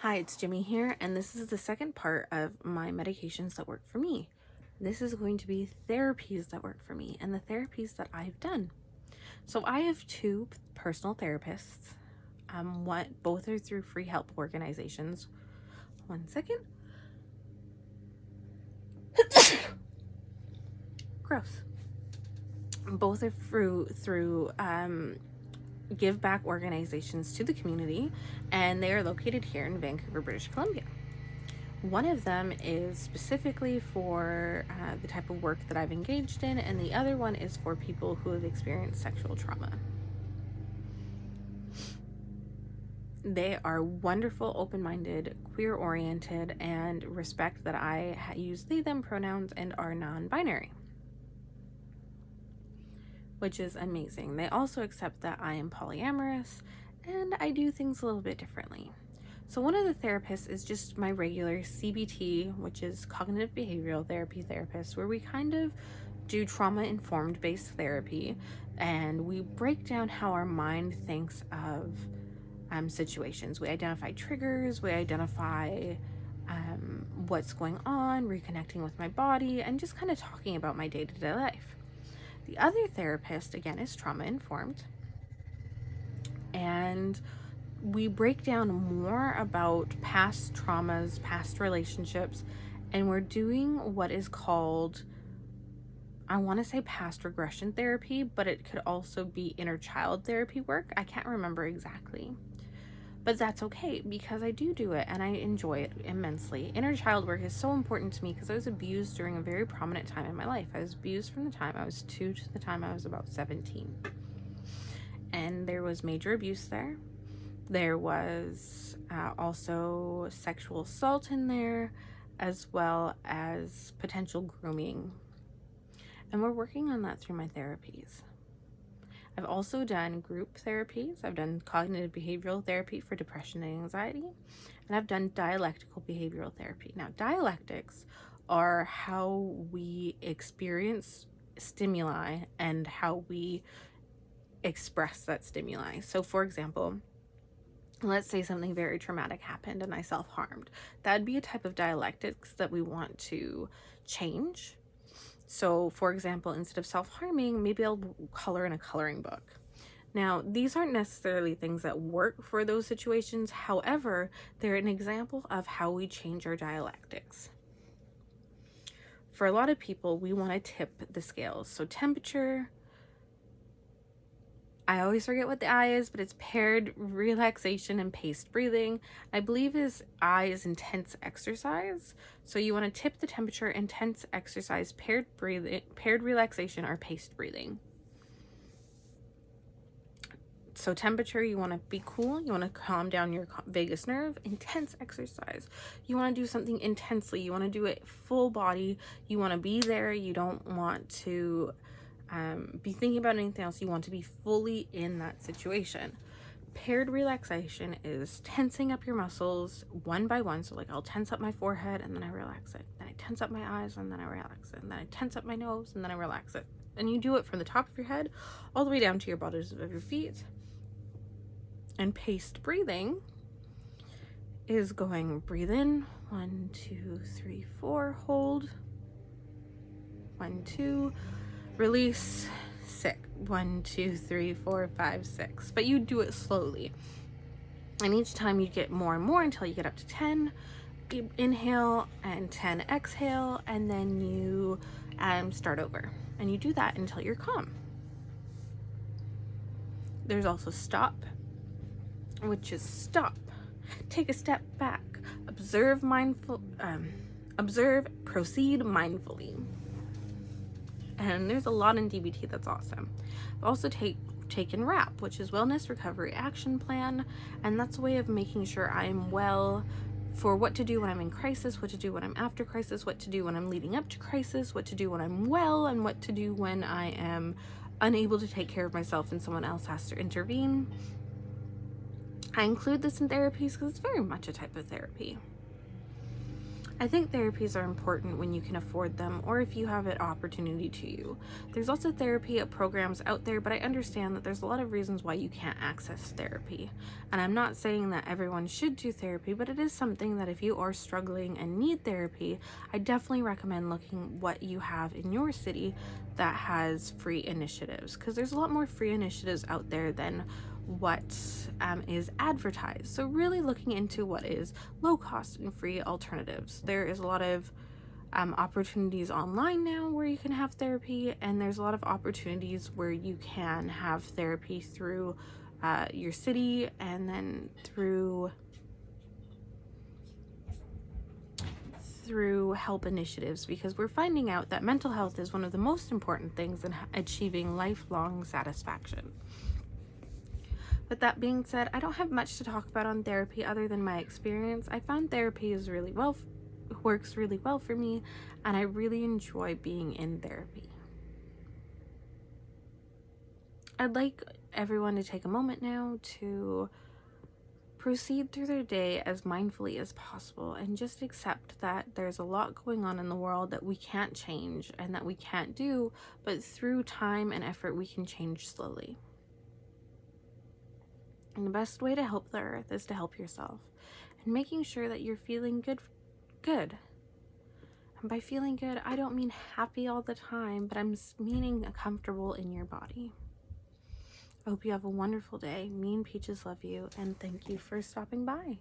Hi, it's Jimmy here, and this is the second part of my medications that work for me. This is going to be therapies that work for me and the therapies that I've done. So I have two personal therapists. Both are through free help organizations. One second. Gross. Both are through give back organizations to the community, and they are located here in Vancouver, British Columbia. One of them is specifically for the type of work that I've engaged in, and the other one is for people who have experienced sexual trauma. They are wonderful, open-minded, queer-oriented, and respect that I use they, them pronouns and are non-binary, which is amazing. They also accept that I am polyamorous and I do things a little bit differently. So one of the therapists is just my regular CBT, which is cognitive behavioral therapy therapist, where we kind of do trauma-informed based therapy, and we break down how our mind thinks of situations. We identify triggers, we identify what's going on, reconnecting with my body, and just kind of talking about my day-to-day life. The other therapist, again, is trauma-informed, and we break down more about past traumas, past relationships, and we're doing what is called, I want to say past regression therapy, but it could also be inner child therapy work. I can't remember exactly, but that's okay because I do it and I enjoy it immensely. Inner child work is so important to me because I was abused during a very prominent time in my life. I was abused from the time I was 2 to the time I was about 17. And there was major abuse there. There was also sexual assault in there, as well as potential grooming. And we're working on that through my therapies. I've also done group therapies. I've done cognitive behavioral therapy for depression and anxiety, and I've done dialectical behavioral therapy. Now, dialectics are how we experience stimuli and how we express that stimuli. So, for example, let's say something very traumatic happened and I self-harmed. That'd be a type of dialectics that we want to change. So, for example, instead of self-harming, maybe I'll color in a coloring book. Now, these aren't necessarily things that work for those situations. However, they're an example of how we change our dialectics. For a lot of people, we want to tip the scales. So temperature, I always forget what the I is, but it's paired relaxation and paced breathing. I believe I is intense exercise. So you want to tip the temperature, intense exercise, paired relaxation, or paced breathing. So temperature, you want to be cool. You want to calm down your vagus nerve. Intense exercise, you want to do something intensely. You want to do it full body. You want to be there. You don't want to be thinking about anything else. You want to be fully in that situation. Paired relaxation is tensing up your muscles one by one. So like I'll tense up my forehead and then I relax it. Then I tense up my eyes and then I relax it. And then I tense up my nose and then I relax it. And you do it from the top of your head all the way down to your bottoms of your feet. And paced breathing is going, breathe in, 1, 2, 3, 4, hold, 1, 2, release, 6, 1, 2, 3, 4, 5, 6. But you do it slowly. And each time you get more and more until you get up to 10 inhale and 10 exhale, and then you start over. And you do that until you're calm. There's also stop, which is stop, take a step back, observe, proceed mindfully. And there's a lot in DBT that's awesome. I've also taken WRAP, which is Wellness Recovery Action Plan, and that's a way of making sure I'm well for what to do when I'm in crisis, what to do when I'm after crisis, what to do when I'm leading up to crisis, what to do when I'm well, and what to do when I am unable to take care of myself and someone else has to intervene. I include this in therapies because it's very much a type of therapy. I think therapies are important when you can afford them or if you have an opportunity to you. There's also therapy programs out there, but I understand that there's a lot of reasons why you can't access therapy. And I'm not saying that everyone should do therapy, but it is something that if you are struggling and need therapy, I definitely recommend looking what you have in your city that has free initiatives, because there's a lot more free initiatives out there than what is advertised. So really looking into what is low cost and free alternatives. There is a lot of opportunities online now where you can have therapy, and there's a lot of opportunities where you can have therapy through your city and then through help initiatives, because we're finding out that mental health is one of the most important things in achieving lifelong satisfaction. With that being said, I don't have much to talk about on therapy other than my experience. I found therapy is works really well for me, and I really enjoy being in therapy. I'd like everyone to take a moment now to proceed through their day as mindfully as possible and just accept that there's a lot going on in the world that we can't change and that we can't do, but through time and effort we can change slowly. And the best way to help the earth is to help yourself, and making sure that you're feeling good. And by feeling good, I don't mean happy all the time, but I'm meaning comfortable in your body. I hope you have a wonderful day. Me and Peaches love you, and thank you for stopping by.